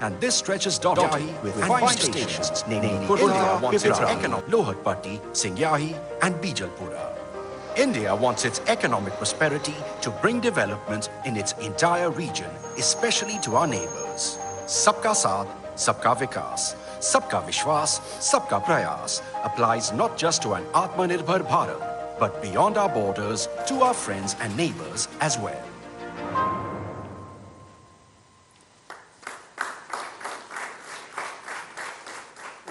And this stretch is dotted with five stations, namely India wants its economic Loharpatti, Singyahi and Bijalpura. India wants its economic prosperity to bring development in its entire region, especially to our neighbors. Sabka Saath, Sabka Vikas, Sabka Vishwas, Sabka Prayas applies not just to an Atmanirbhar Bharat, but beyond our borders to our friends and neighbors as well.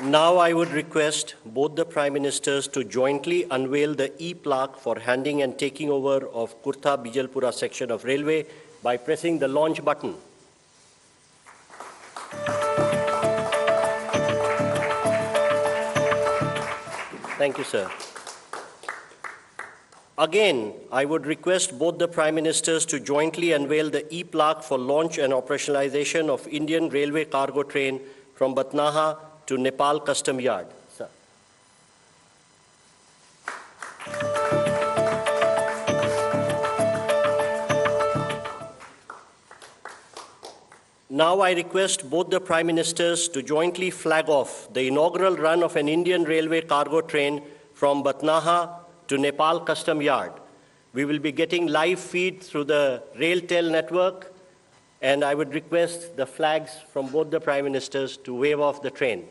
Now I would request both the Prime Ministers to jointly unveil the e-plaque for handing and taking over of Kurta Bijalpura section of railway by pressing the launch button. Thank you, sir. Again, I would request both the Prime Ministers to jointly unveil the e-plaque for launch and operationalization of Indian Railway cargo train from Batnaha to Nepal Custom Yard. Sir. Now I request both the Prime Ministers to jointly flag off the inaugural run of an Indian Railway cargo train from Batnaha to Nepal Custom Yard. We will be getting live feed through the RailTel network, and I would request the flags from both the Prime Ministers to wave off the train.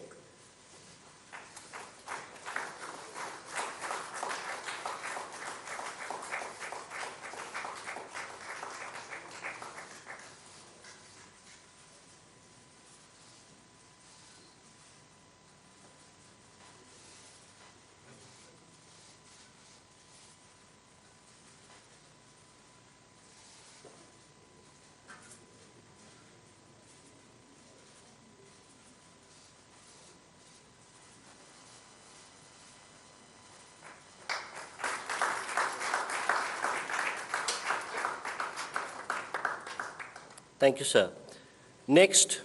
Thank you, sir. Next,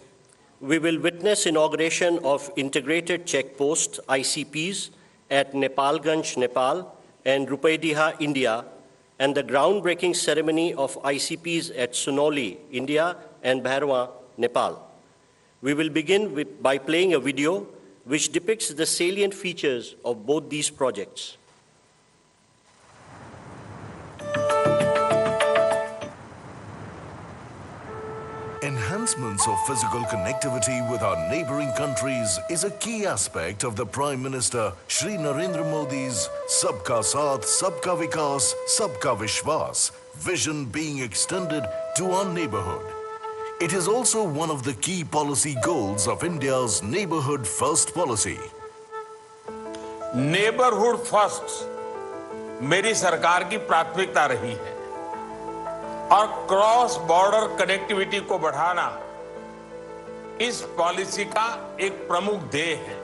we will witness inauguration of integrated checkposts, ICPs, at Nepalganj, Nepal, and Rupaidiha, India, and the groundbreaking ceremony of ICPs at Sunoli, India, and Bhairwa, Nepal. We will begin by playing a video which depicts the salient features of both these projects. Enhancements of physical connectivity with our neighboring countries is a key aspect of the Prime Minister Shri Narendra Modi's Sabka Saath, Sabka Vikas, Sabka Vishwas vision being extended to our neighborhood. It is also one of the key policy goals of India's Neighborhood First policy. Neighbourhood first मेरी सरकार की प्राथमिकता रही है और cross border connectivity को बढ़ाना इस पॉलिसी का एक प्रमुख ध्येय है.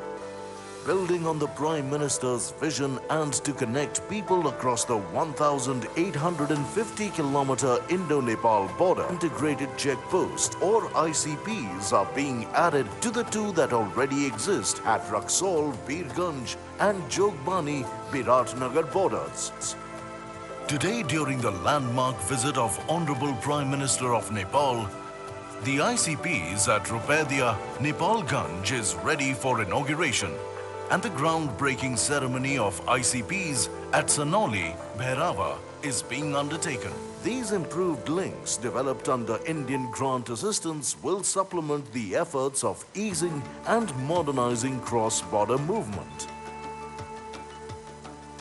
Building on the Prime Minister's vision and to connect people across the 1,850-kilometer Indo-Nepal border, integrated checkposts or ICPs are being added to the two that already exist at Raxaul, Birganj and Jogbani, Biratnagar borders. Today, during the landmark visit of Honorable Prime Minister of Nepal, the ICPs at Rupaidiha, Nepalganj is ready for inauguration, and the groundbreaking ceremony of ICPs at Sunoli, Bhairava is being undertaken. These improved links developed under Indian grant assistance will supplement the efforts of easing and modernizing cross-border movement.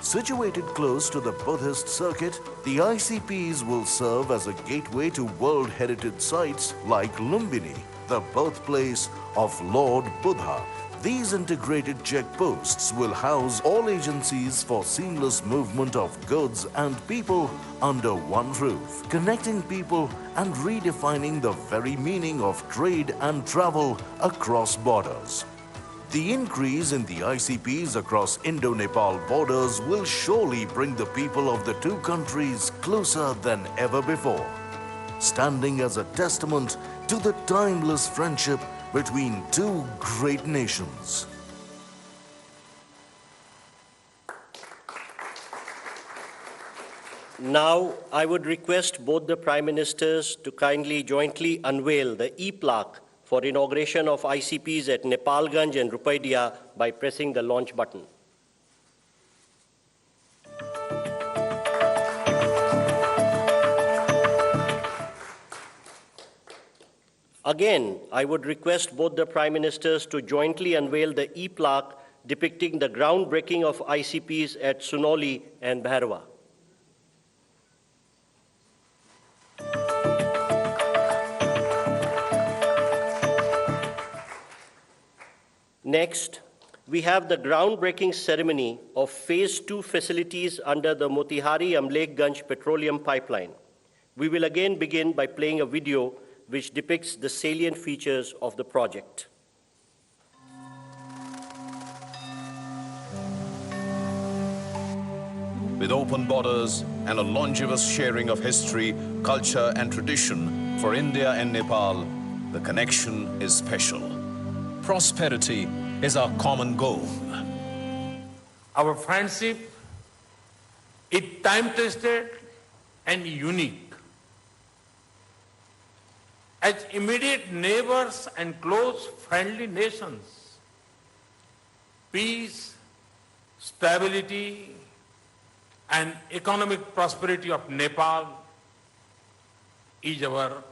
Situated close to the Buddhist circuit, the ICPs will serve as a gateway to World Heritage sites like Lumbini, the birthplace of Lord Buddha. These integrated checkposts will house all agencies for seamless movement of goods and people under one roof, connecting people and redefining the very meaning of trade and travel across borders. The increase in the ICPs across Indo-Nepal borders will surely bring the people of the two countries closer than ever before, standing as a testament to the timeless friendship between two great nations. Now, I would request both the Prime Ministers to kindly jointly unveil the e-plaque for inauguration of ICPs at Nepalganj and Rupaidia by pressing the launch button. Again, I would request both the Prime Ministers to jointly unveil the e-plaque depicting the groundbreaking of ICPs at Sunoli and Bhairava. Next, we have the groundbreaking ceremony of Phase 2 facilities under the Motihari-Amlekganj petroleum pipeline. We will again begin by playing a video which depicts the salient features of the project. With open borders and a longevous sharing of history, culture and tradition for India and Nepal, the connection is special. Prosperity is our common goal. Our friendship is time-tested and unique. As immediate neighbors and close friendly nations, peace, stability, and economic prosperity of Nepal is our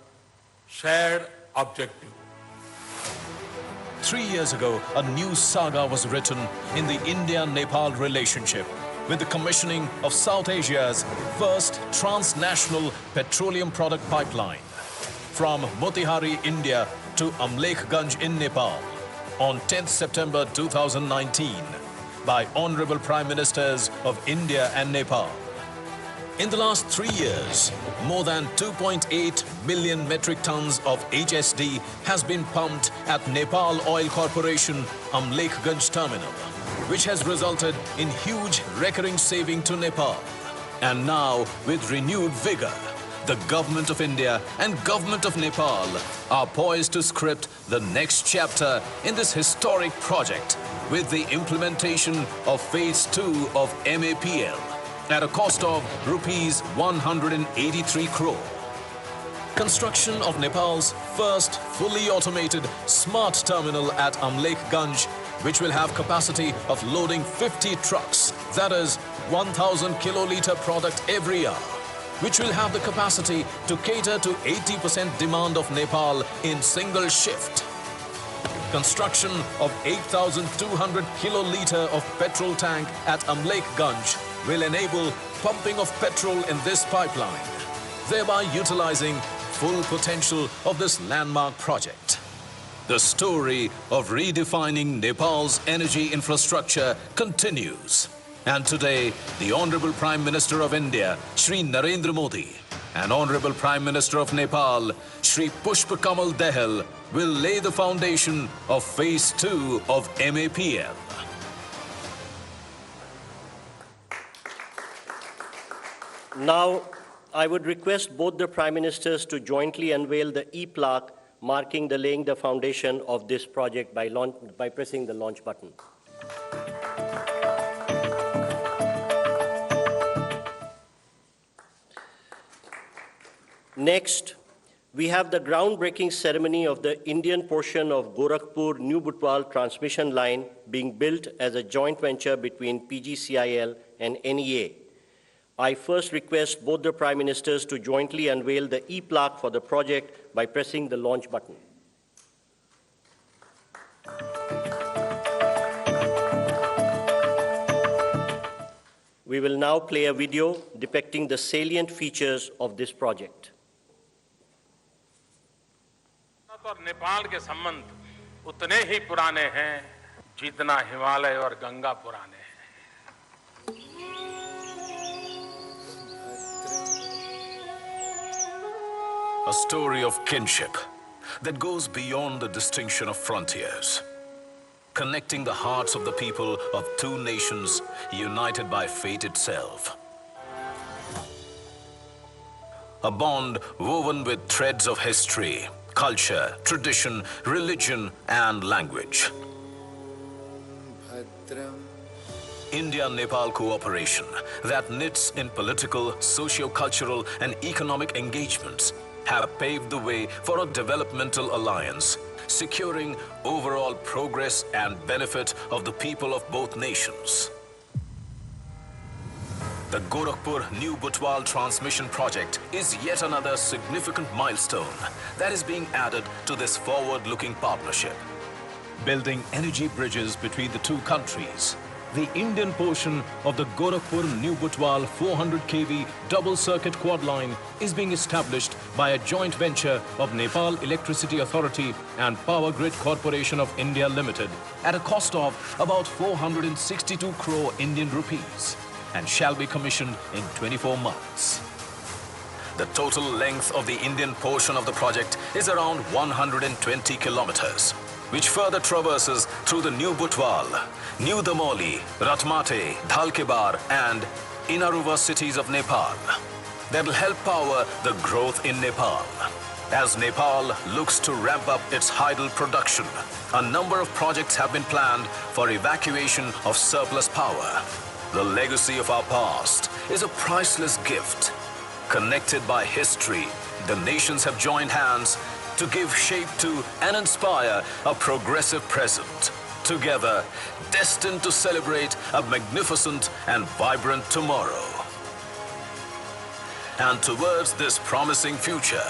shared objective. 3 years ago, a new saga was written in the India-Nepal relationship with the commissioning of South Asia's first transnational petroleum product pipeline from Motihari, India to Amlekganj in Nepal on 10th September 2019 by Honorable Prime Ministers of India and Nepal. In the last 3 years, more than 2.8 million metric tons of HSD has been pumped at Nepal Oil Corporation Amlekganj terminal, which has resulted in huge recurring saving to Nepal. And now, with renewed vigor, the Government of India and Government of Nepal are poised to script the next chapter in this historic project with the implementation of Phase 2 of MAPL at a cost of rupees 183 crore. Construction of Nepal's first fully automated smart terminal at Amlekganj, which will have capacity of loading 50 trucks, that is 1,000 kiloliter product every hour, which will have the capacity to cater to 80% demand of Nepal in single shift. Construction of 8,200 kiloliter of petrol tank at Amlekganj will enable pumping of petrol in this pipeline, thereby utilizing full potential of this landmark project. The story of redefining Nepal's energy infrastructure continues. And today, the Honorable Prime Minister of India, Shri Narendra Modi, and Honorable Prime Minister of Nepal, Shri Pushpa Kamal Dahal, will lay the foundation of Phase 2 of MAPL. Now, I would request both the Prime Ministers to jointly unveil the e-plaque marking the laying the foundation of this project by pressing the launch button. Next, we have the groundbreaking ceremony of the Indian portion of Gorakhpur-New Butwal transmission line being built as a joint venture between PGCIL and NEA. I first request both the Prime Ministers to jointly unveil the e-plaque for the project by pressing the launch button. We will now play a video depicting the salient features of this project. और नेपाल के संबंध उतने ही पुराने हैं जितना हिमालय और गंगा पुराने हैं। A story of kinship that goes beyond the distinction of frontiers, connecting the hearts of the people of two nations united by fate itself. A bond woven with threads of history, culture, tradition, religion, and language. India-Nepal cooperation that knits in political, socio-cultural, and economic engagements have paved the way for a developmental alliance securing overall progress and benefit of the people of both nations. The Gorakhpur New Butwal Transmission Project is yet another significant milestone that is being added to this forward-looking partnership. Building energy bridges between the two countries, the Indian portion of the Gorakhpur New Butwal 400 kV double-circuit quad line is being established by a joint venture of Nepal Electricity Authority and Power Grid Corporation of India Limited at a cost of about 462 crore Indian rupees and shall be commissioned in 24 months. The total length of the Indian portion of the project is around 120 kilometers, which further traverses through the New Butwal, New Damoli, Ratmate, Dhalkebar and Inaruva cities of Nepal. That will help power the growth in Nepal. As Nepal looks to ramp up its hydel production, a number of projects have been planned for evacuation of surplus power. The legacy of our past is a priceless gift. Connected by history, the nations have joined hands to give shape to and inspire a progressive present. Together, destined to celebrate a magnificent and vibrant tomorrow. And towards this promising future,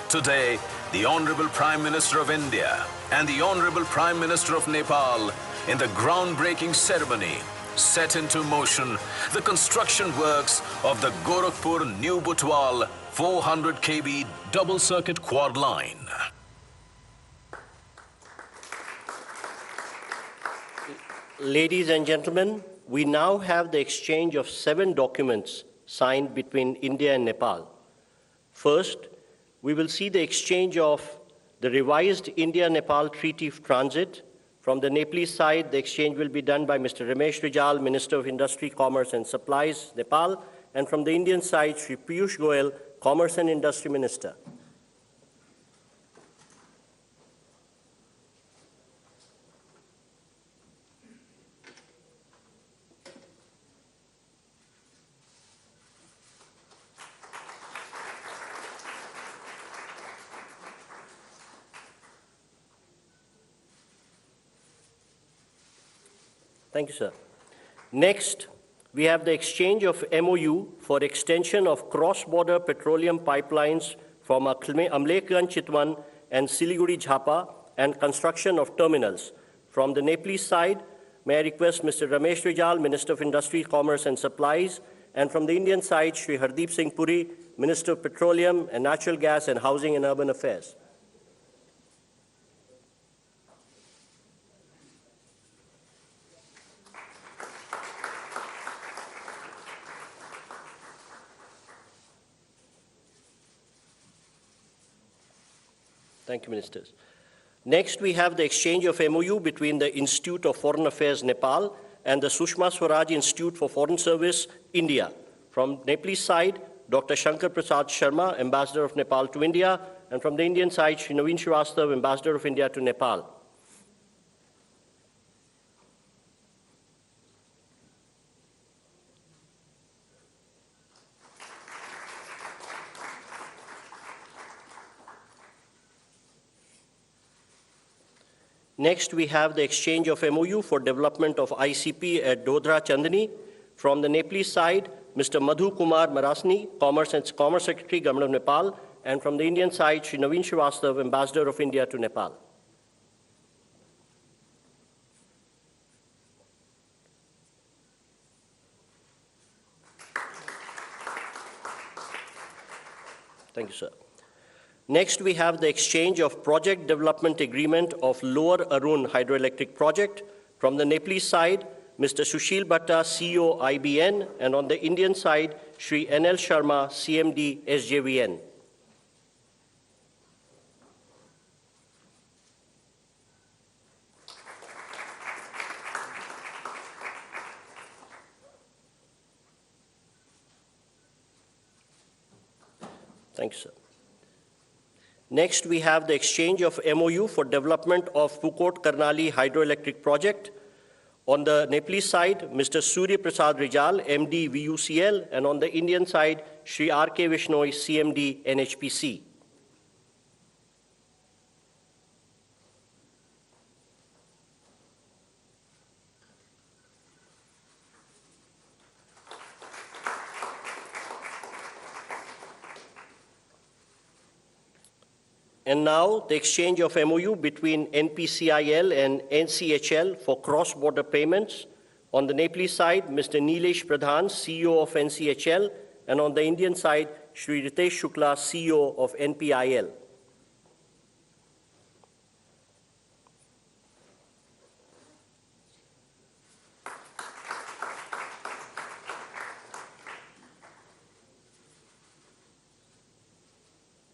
today, the Honorable Prime Minister of India and the Honorable Prime Minister of Nepal, in the groundbreaking ceremony, set into motion the construction works of the Gorakhpur New Butwal 400 kV double-circuit quad line. Ladies and gentlemen, we now have the exchange of 7 documents signed between India and Nepal. First, we will see the exchange of the revised India-Nepal Treaty of Transit. From the Nepalese side, the exchange will be done by Mr. Ramesh Rijal, Minister of Industry, Commerce and Supplies, Nepal, and from the Indian side, Shri Piyush Goyal, Commerce and Industry Minister. Thank you, sir. Next, we have the exchange of MOU for extension of cross-border petroleum pipelines from Amlekganj Chitwan and Siliguri Jhapa and construction of terminals. From the Nepalese side, may I request Mr. Ramesh Rijal, Minister of Industry, Commerce and Supplies, and from the Indian side, Shri Hardeep Singh Puri, Minister of Petroleum and Natural Gas and Housing and Urban Affairs. Thank you, Ministers. Next, we have the exchange of MOU between the Institute of Foreign Affairs, Nepal, and the Sushma Swaraj Institute for Foreign Service, India. From Nepalese side, Dr. Shankar Prasad Sharma, Ambassador of Nepal to India, and from the Indian side, Shri Naveen Srivastav, Ambassador of India to Nepal. Next, we have the exchange of MOU for development of ICP at Dodra Chandni. From the Nepalese side, Mr. Madhu Kumar Marasni, Commerce Secretary, Government of Nepal, and from the Indian side, Shri Naveen Srivastav, Ambassador of India to Nepal. Thank you, sir. Next, we have the exchange of project development agreement of Lower Arun hydroelectric project. From the Nepalese side, Mr. Sushil Bhatta, CEO IBN, and on the Indian side, Shri NL Sharma, CMD SJVN. Thank you, sir. Next, we have the exchange of MOU for development of Pukot Karnali hydroelectric project. On the Nepalese side, Mr. Surya Prasad Rijal, MD VUCL, and on the Indian side, Shri R.K. Vishnoi, CMD NHPC. And now, the exchange of MOU between NPCIL and NCHL for cross-border payments. On the Nepalese side, Mr. Nilesh Pradhan, CEO of NCHL, and on the Indian side, Shri Ritesh Shukla, CEO of NPIL.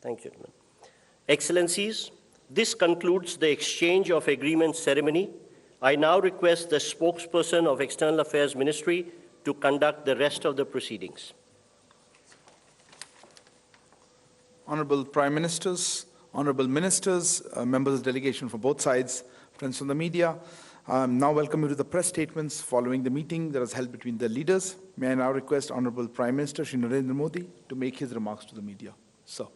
Thank you, gentlemen. Excellencies, this concludes the exchange of agreements ceremony. I now request the spokesperson of External Affairs Ministry to conduct the rest of the proceedings. Honorable Prime Ministers, Honorable Ministers, members of the delegation from both sides, friends from the media, now welcome you to the press statements following the meeting that was held between the leaders. May I now request Honorable Prime Minister Shri Narendra Modi to make his remarks to the media. Sir.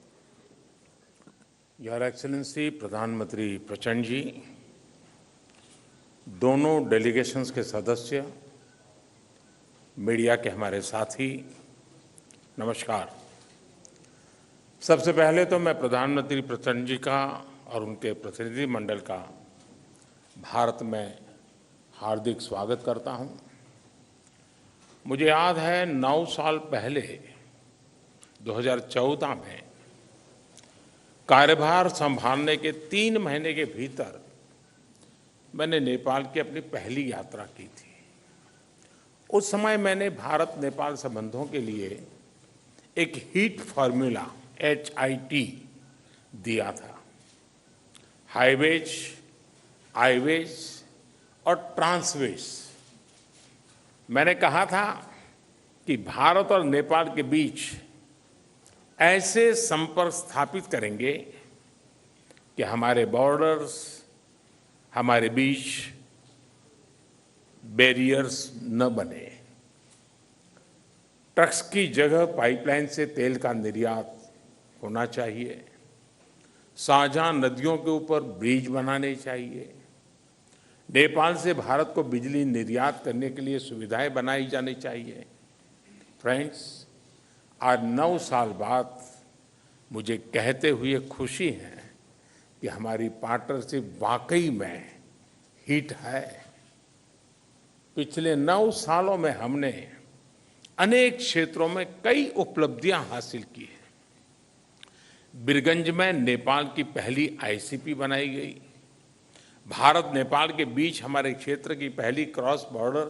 Your excellency प्रधानमंत्री प्रचंड जी, दोनों delegations के सदस्य, media के हमारे साथी, नमस्कार। सबसे पहले तो मैं प्रधानमंत्री प्रचंड जी का और उनके प्रतिनिधि मंडल का भारत में हार्दिक स्वागत करता हूं। मुझे याद है 9 साल पहले 2014 में कार्यभार संभालने के 3 महीने के भीतर मैंने नेपाल की अपनी पहली यात्रा की थी। उस समय मैंने भारत नेपाल संबंधों के लिए एक हीट फॉर्मूला HIT दिया था। हाईवेज, आईवेज और ट्रांसवेज। मैंने कहा था कि भारत और नेपाल के बीच ऐसे संपर्क स्थापित करेंगे कि हमारे बॉर्डर्स, हमारे बीच बैरियर्स न बने। ट्रक्स की जगह पाइपलाइन से तेल का निर्यात होना चाहिए। साझा नदियों के ऊपर ब्रिज बनाने चाहिए। नेपाल से भारत को बिजली निर्यात करने के लिए सुविधाएं बनाई जानी चाहिए। फ्रेंड्स, आज 9 साल बाद मुझे कहते हुए खुशी है कि हमारी पार्टनरशिप वाकई में हिट है। पिछले 9 सालों में हमने अनेक क्षेत्रों में कई उपलब्धियां हासिल की हैं। बीरगंज में नेपाल की पहली ICP बनाई गई। भारत नेपाल के बीच हमारे क्षेत्र की पहली क्रॉस बॉर्डर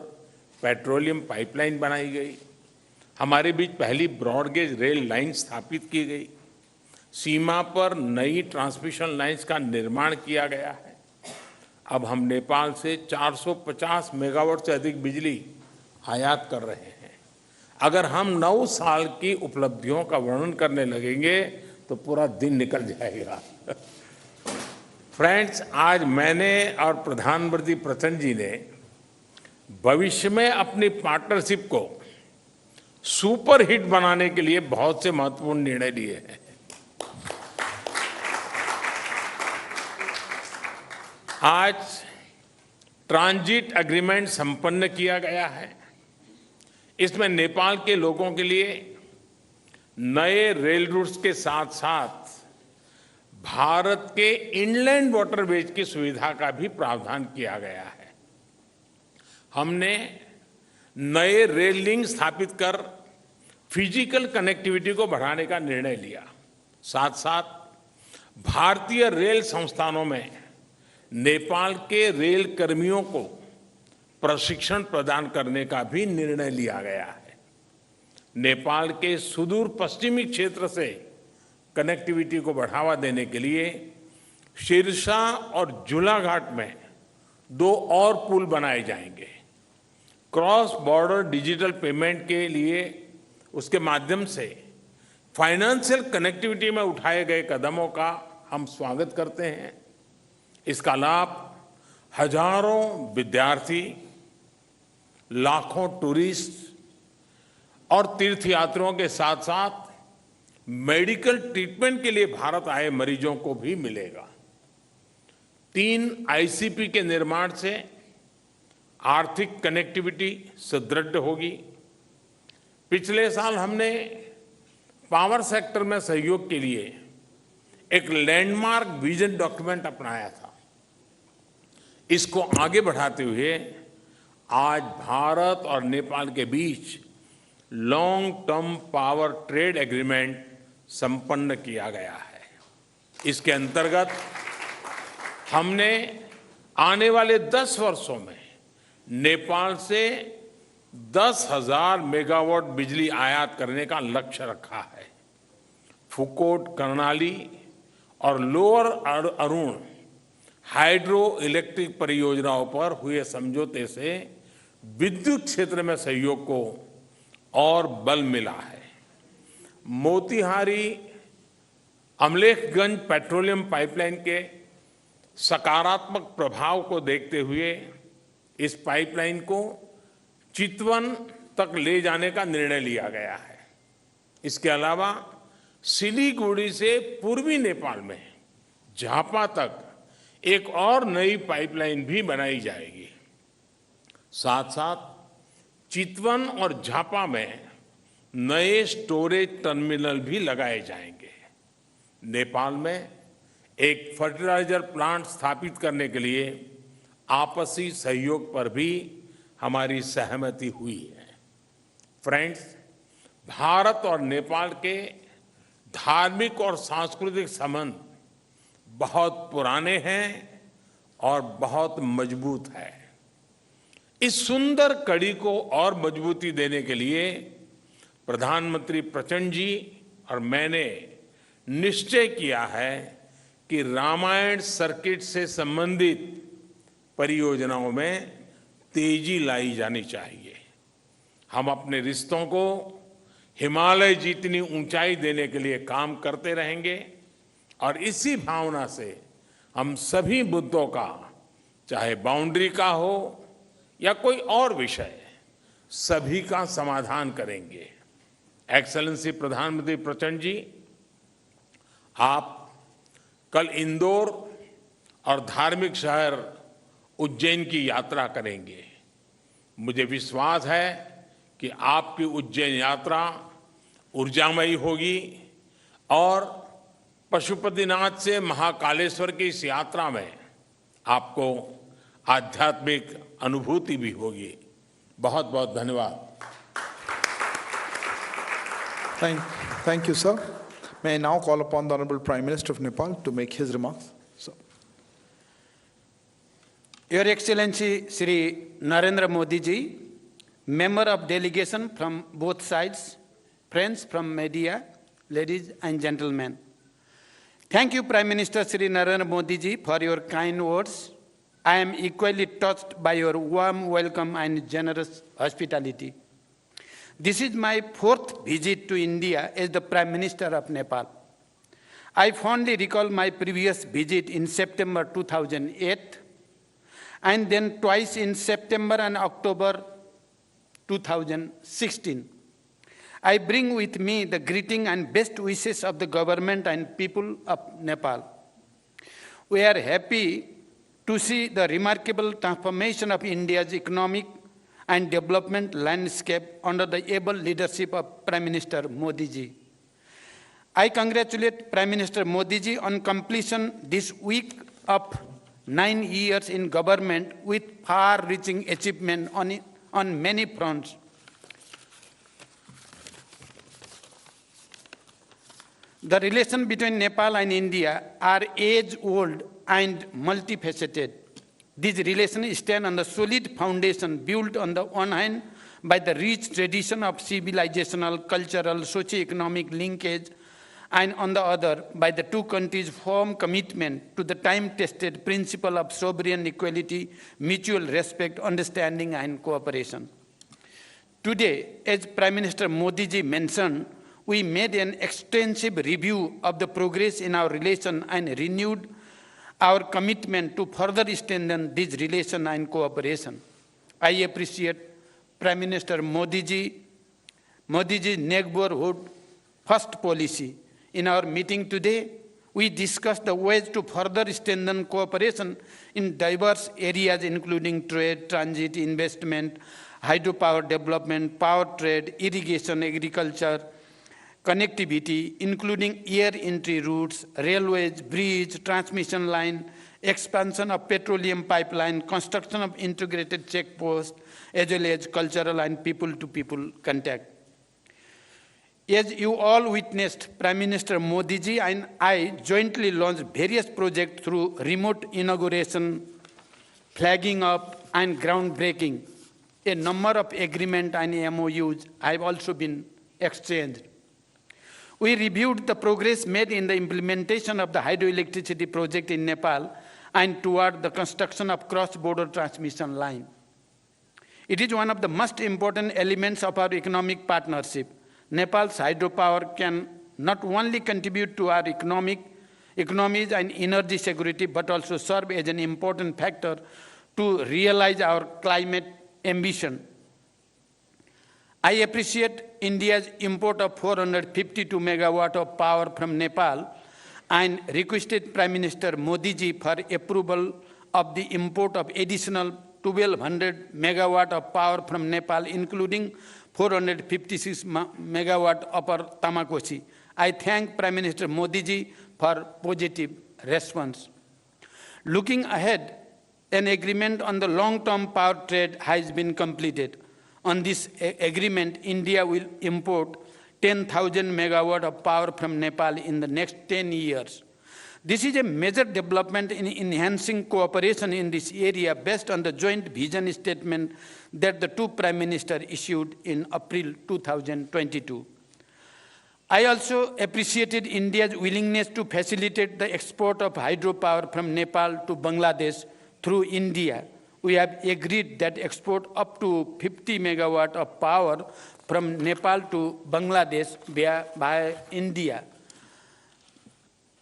पेट्रोलियम पाइपलाइन बनाई गई। हमारे बीच पहली ब्रॉडगेज रेल लाइन स्थापित की गई। सीमा पर नई ट्रांसमिशन लाइंस का निर्माण किया गया है। अब हम नेपाल से 450 मेगावाट से अधिक बिजली आयात कर रहे हैं। अगर हम 9 साल की उपलब्धियों का वर्णन करने लगेंगे तो पूरा दिन निकल जाएगा। फ्रेंड्स, आज मैंने और प्रधानमंत्री प्रचंड जी ने भविष्य में अपनी पार्टनरशिप को सुपर हिट बनाने के लिए बहुत से महत्वपूर्ण निर्णय लिए हैं। आज ट्रांजिट एग्रीमेंट संपन्न किया गया है। इसमें नेपाल के लोगों के लिए नए रेल रूट्स के साथ साथ भारत के इनलैंड वाटरवेज की सुविधा का भी प्रावधान किया गया है। हमने नए रेल लिंक स्थापित कर फिजिकल कनेक्टिविटी को बढ़ाने का निर्णय लिया। साथ साथ भारतीय रेल संस्थानों में नेपाल के रेल कर्मियों को प्रशिक्षण प्रदान करने का भी निर्णय लिया गया है। नेपाल के सुदूर पश्चिमी क्षेत्र से कनेक्टिविटी को बढ़ावा देने के लिए सिरसा और झूलाघाट में 2 और पुल बनाए जाएंगे। क्रॉस बॉर्डर डिजिटल पेमेंट के लिए उसके माध्यम से फाइनेंशियल कनेक्टिविटी में उठाए गए कदमों का हम स्वागत करते हैं। इसका लाभ हजारों विद्यार्थी, लाखों टूरिस्ट और तीर्थयात्रियों के साथ साथ मेडिकल ट्रीटमेंट के लिए भारत आए मरीजों को भी मिलेगा। 3 ICP के निर्माण से आर्थिक कनेक्टिविटी सुदृढ़ होगी। पिछले साल हमने पावर सेक्टर में सहयोग के लिए एक लैंडमार्क विजन डॉक्यूमेंट अपनाया था। इसको आगे बढ़ाते हुए आज भारत और नेपाल के बीच long term power trade agreement संपन्न किया गया है। इसके अंतर्गत हमने आने वाले 10 वर्षों में नेपाल से 10,000 मेगावाट बिजली आयात करने का लक्ष्य रखा है। फुकोट, कर्णाली और लोअर अरुण हाइड्रो इलेक्ट्रिक परियोजनाओं पर हुए समझौते से विद्युत क्षेत्र में सहयोग को और बल मिला है। मोतीहारी अमलेखगंज पेट्रोलियम पाइपलाइन के सकारात्मक प्रभाव को देखते हुए इस पाइपलाइन को चितवन तक ले जाने का निर्णय लिया गया है। इसके अलावा सिलीगुड़ी से पूर्वी नेपाल में झापा तक एक और नई पाइपलाइन भी बनाई जाएगी। साथ साथ चितवन और झापा में नए स्टोरेज टर्मिनल भी लगाए जाएंगे। नेपाल में एक फर्टिलाइजर प्लांट स्थापित करने के लिए आपसी सहयोग पर भी हमारी सहमति हुई है। फ्रेंड्स, भारत और नेपाल के धार्मिक और सांस्कृतिक संबंध बहुत पुराने हैं और बहुत मजबूत है। इस सुंदर कड़ी को और मजबूती देने के लिए प्रधानमंत्री प्रचंड जी और मैंने निश्चय किया है कि रामायण सर्किट से संबंधित परियोजनाओं में तेजी लाई जानी चाहिए। हम अपने रिश्तों को हिमालय जितनी ऊंचाई देने के लिए काम करते रहेंगे और इसी भावना से हम सभी मुद्दों का, चाहे बाउंड्री का हो या कोई और विषय, सभी का समाधान करेंगे। एक्सेलेंसी प्रधानमंत्री प्रचंड जी, आप कल इंदौर और धार्मिक शहर उज्जैन की यात्रा करेंगे। मुझे विश्वास है कि आपकी उज्जैन यात्रा ऊर्जामयी होगी और पशुपतिनाथ से महाकालेश्वर की इस यात्रा में आपको आध्यात्मिक अनुभूति भी होगी। बहुत बहुत धन्यवाद। Thank you, sir. May I now call upon the Honorable Prime Minister of Nepal to make his remarks. Sir. Your Excellency Shri Narendra Modi ji, member of delegation from both sides, friends from media, ladies and gentlemen. Thank you, Prime Minister Shri Narendra Modi ji, for your kind words. I am equally touched by your warm welcome and generous hospitality. This is my 4th visit to India as the Prime Minister of Nepal. I fondly recall my previous visit in September 2008 and then twice in September and October 2016. I bring with me the greeting and best wishes of the government and people of Nepal. We are happy to see the remarkable transformation of India's economic and development landscape under the able leadership of Prime Minister Modi ji. I congratulate Prime Minister Modi ji on completion this week of 9 years in government with far-reaching achievement on many fronts. The relation between Nepal and India are age-old and multifaceted. These relations stand on the solid foundation built on the one hand by the rich tradition of civilizational, cultural, socio-economic linkage, and on the other by the two countries' firm commitment to the time-tested principle of sovereign equality, mutual respect, understanding, and cooperation. Today, as Prime Minister Modi ji mentioned, we made an extensive review of the progress in our relation and renewed our commitment to further strengthen this relation and cooperation. I appreciate Prime Minister Modi ji's neighborhood first policy. In our meeting today, we discussed the ways to further strengthen cooperation in diverse areas including trade, transit, investment, hydropower development, power trade, irrigation, agriculture, connectivity, including air entry routes, railways, bridge, transmission line, expansion of petroleum pipeline, construction of integrated checkposts, as well as cultural and people-to-people contact. As you all witnessed, Prime Minister Modi ji and I jointly launched various projects through remote inauguration, flagging up, and groundbreaking. A number of agreements and MOUs have also been exchanged. We reviewed the progress made in the implementation of the hydroelectricity project in Nepal and toward the construction of cross-border transmission line. It is one of the most important elements of our economic partnership. Nepal's hydropower can not only contribute to our economies and energy security, but also serve as an important factor to realize our climate ambition. I appreciate India's import of 452 megawatt of power from Nepal and requested Prime Minister Modi ji for approval of the import of additional 1200 megawatt of power from Nepal, including 456 megawatt Upper Tamakosi. I thank Prime Minister Modi ji for positive response. Looking ahead, an agreement on the long-term power trade has been completed. On this agreement, India will import 10,000 megawatt of power from Nepal in the next 10 years. This is a major development in enhancing cooperation in this area based on the joint vision statement that the two Prime Ministers issued in April 2022. I also appreciated India's willingness to facilitate the export of hydropower from Nepal to Bangladesh through India. We have agreed that export up to 50 megawatt of power from Nepal to Bangladesh via India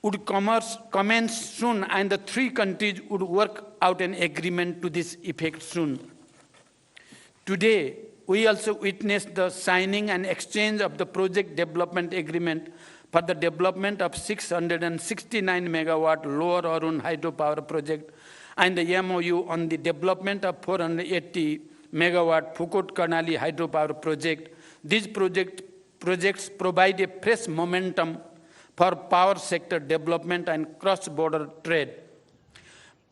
would commence soon, and the three countries would work out an agreement to this effect soon. Today, we also witnessed the signing and exchange of the project development agreement for the development of 669 megawatt Lower Arun hydropower project and the MOU on the development of 480 megawatt Phukot Karnali hydropower project. These projects provide a fresh momentum for power sector development and cross-border trade.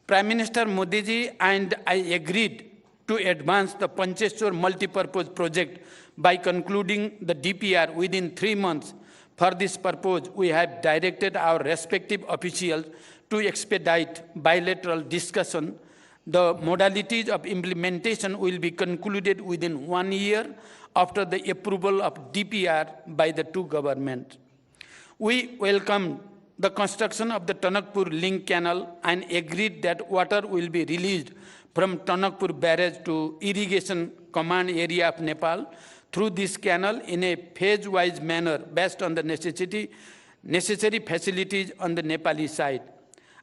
Prime Minister Modi ji and I agreed to advance the Pancheshwar multipurpose project by concluding the DPR within 3 months. For this purpose, we have directed our respective officials to expedite bilateral discussion. The modalities of implementation will be concluded within 1 year after the approval of DPR by the two governments. We welcomed the construction of the Tanakpur link canal and agreed that water will be released from Tanakpur barrage to irrigation command area of Nepal through this canal in a phase-wise manner based on the necessary facilities on the Nepali side.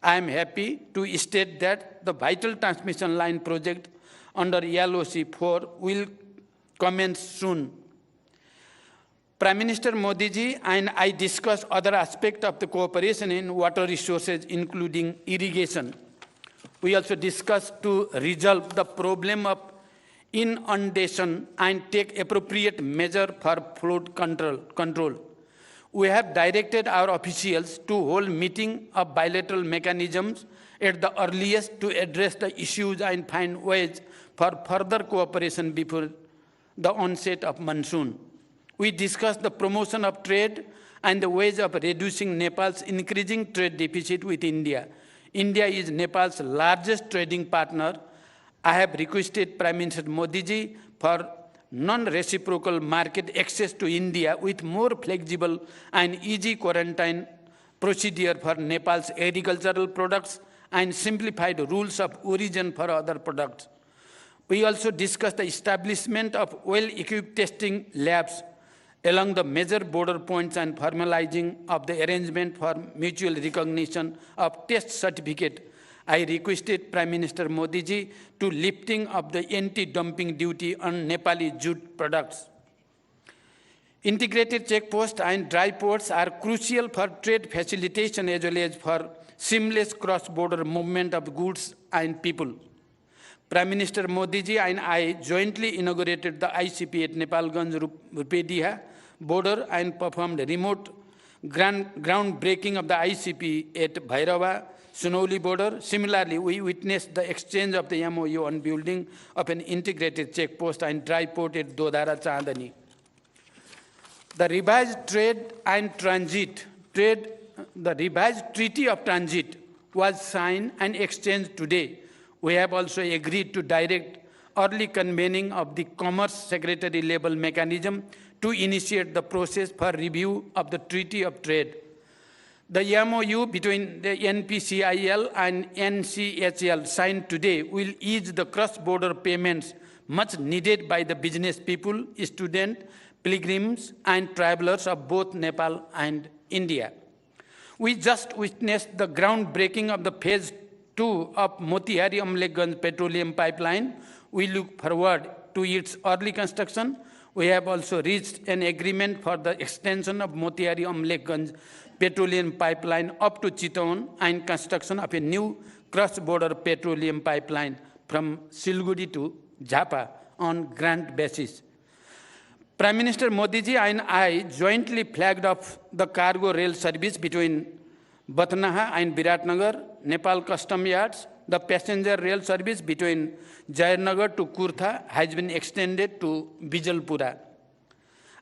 I am happy to state that the vital transmission line project under LOC 4 will commence soon. Prime Minister Modi ji and I discussed other aspects of the cooperation in water resources, including irrigation. We also discussed to resolve the problem of inundation and take appropriate measures for flood control. We have directed our officials to hold meeting of bilateral mechanisms at the earliest to address the issues and find ways for further cooperation before the onset of monsoon. We discussed the promotion of trade and the ways of reducing Nepal's increasing trade deficit with India. India is Nepal's largest trading partner. I have requested Prime Minister Modi ji for non-reciprocal market access to India with more flexible and easy quarantine procedure for Nepal's agricultural products and simplified rules of origin for other products. We also discussed the establishment of well-equipped testing labs along the major border points and formalizing of the arrangement for mutual recognition of test certificate. I requested Prime Minister Modi ji to lifting of the anti-dumping duty on Nepali jute products. Integrated checkposts and dry ports are crucial for trade facilitation as well as for seamless cross-border movement of goods and people. Prime Minister Modi ji and I jointly inaugurated the ICP at Nepalganj Rupediha, border and performed remote groundbreaking of the ICP at Bhairava, Sunauli border. Similarly, we witnessed the exchange of the MOU on building of an integrated checkpost and dry port at Dodara Chandani. The revised the revised Treaty of Transit was signed and exchanged today. We have also agreed to direct early convening of the Commerce Secretary level mechanism to initiate the process for review of the Treaty of Trade. The MOU between the NPCIL and NCHL signed today will ease the cross-border payments much needed by the business people, students, pilgrims, and travelers of both Nepal and India. We just witnessed the groundbreaking of the phase 2 of Motihari Amlekhganj petroleum pipeline. We look forward to its early construction. We have also reached an agreement for the extension of Motihari Amlekhganj petroleum pipeline up to Chittagong and construction of a new cross-border petroleum pipeline from Siliguri to Jhapa on grant basis. Prime Minister Modi ji and I jointly flagged off the cargo rail service between Batnaha and Viratnagar, Nepal Custom Yards. The passenger rail service between Jayanagar to Kurtha has been extended to Bijalpura.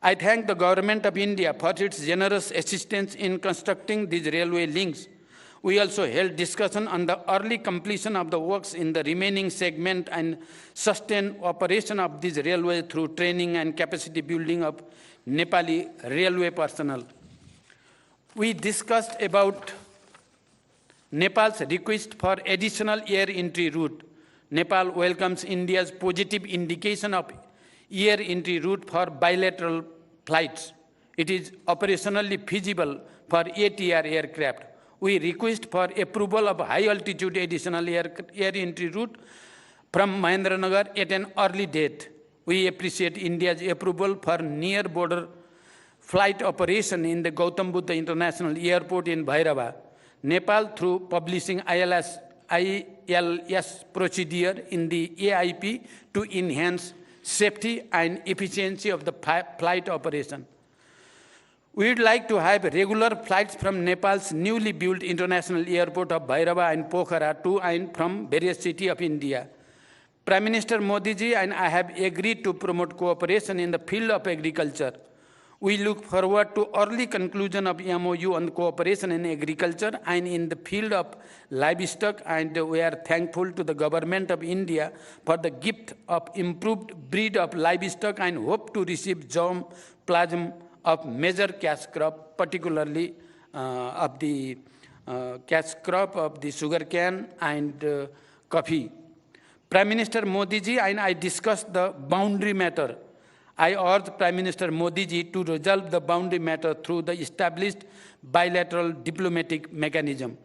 I thank the Government of India for its generous assistance in constructing these railway links. We also held discussion on the early completion of the works in the remaining segment and sustained operation of these railways through training and capacity building of Nepali railway personnel. We discussed about Nepal's request for additional air entry route. Nepal welcomes India's positive indication of air entry route for bilateral flights. It is operationally feasible for ATR aircraft. We request for approval of high-altitude additional air entry route from Mahendranagar at an early date. We appreciate India's approval for near-border flight operation in the Gautam Buddha International Airport in Bhairava. Nepal, through publishing ILS procedure in the AIP to enhance safety and efficiency of the flight operation. We would like to have regular flights from Nepal's newly built international airport of Bhairava and Pokhara to and from various cities of India. Prime Minister Modi ji and I have agreed to promote cooperation in the field of agriculture. We look forward to early conclusion of MOU on cooperation in agriculture and in the field of livestock, and we are thankful to the Government of India for the gift of improved breed of livestock and hope to receive germplasm of major cash crop, particularly of the cash crop of the sugarcane and coffee. Prime Minister Modi ji and I discussed the boundary matter. I urge Prime Minister Modi ji to resolve the boundary matter through the established bilateral diplomatic mechanism.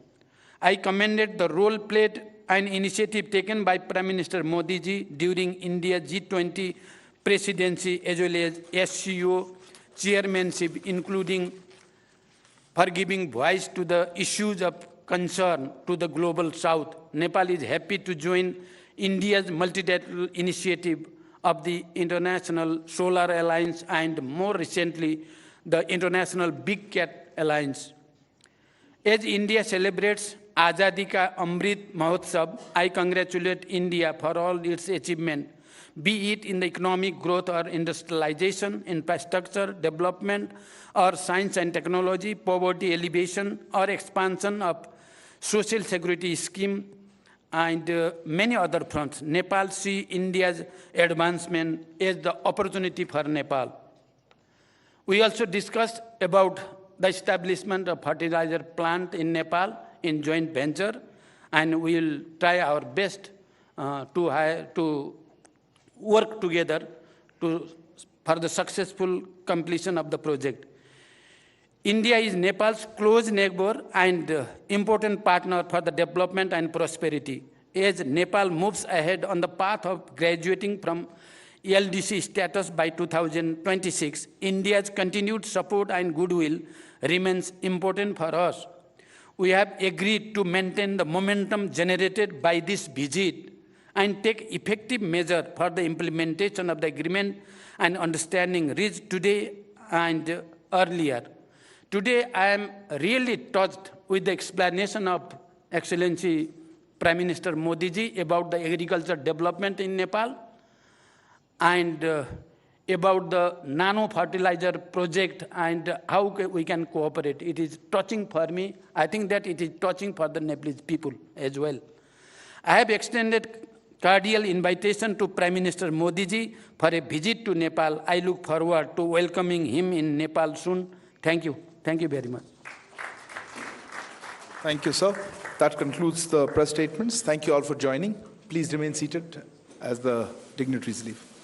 I commended the role played and initiative taken by Prime Minister Modi ji during India's G20 presidency as well as SCO chairmanship, including for giving voice to the issues of concern to the global south. Nepal is happy to join India's multilateral initiative of the International Solar Alliance and more recently, the International Big Cat Alliance. As India celebrates Azadi Ka Amrit Mahotsav, I congratulate India for all its achievement, be it in the economic growth or industrialization, infrastructure development, or science and technology, poverty alleviation, or expansion of social security scheme, and many other fronts. Nepal sees India's advancement as the opportunity for Nepal. We also discussed about the establishment of fertilizer plant in Nepal in joint venture, and we will try our best to work together for the successful completion of the project. India is Nepal's close neighbor and important partner for the development and prosperity. As Nepal moves ahead on the path of graduating from LDC status by 2026, India's continued support and goodwill remains important for us. We have agreed to maintain the momentum generated by this visit and take effective measures for the implementation of the agreement and understanding reached today and earlier. Today, I am really touched with the explanation of Excellency Prime Minister Modi ji about the agriculture development in Nepal and about the nano fertilizer project and how we can cooperate. It is touching for me. I think that it is touching for the Nepalese people as well. I have extended cordial invitation to Prime Minister Modi ji for a visit to Nepal. I look forward to welcoming him in Nepal soon. Thank you. Thank you very much. Thank you, sir. That concludes the press statements. Thank you all for joining. Please remain seated as the dignitaries leave.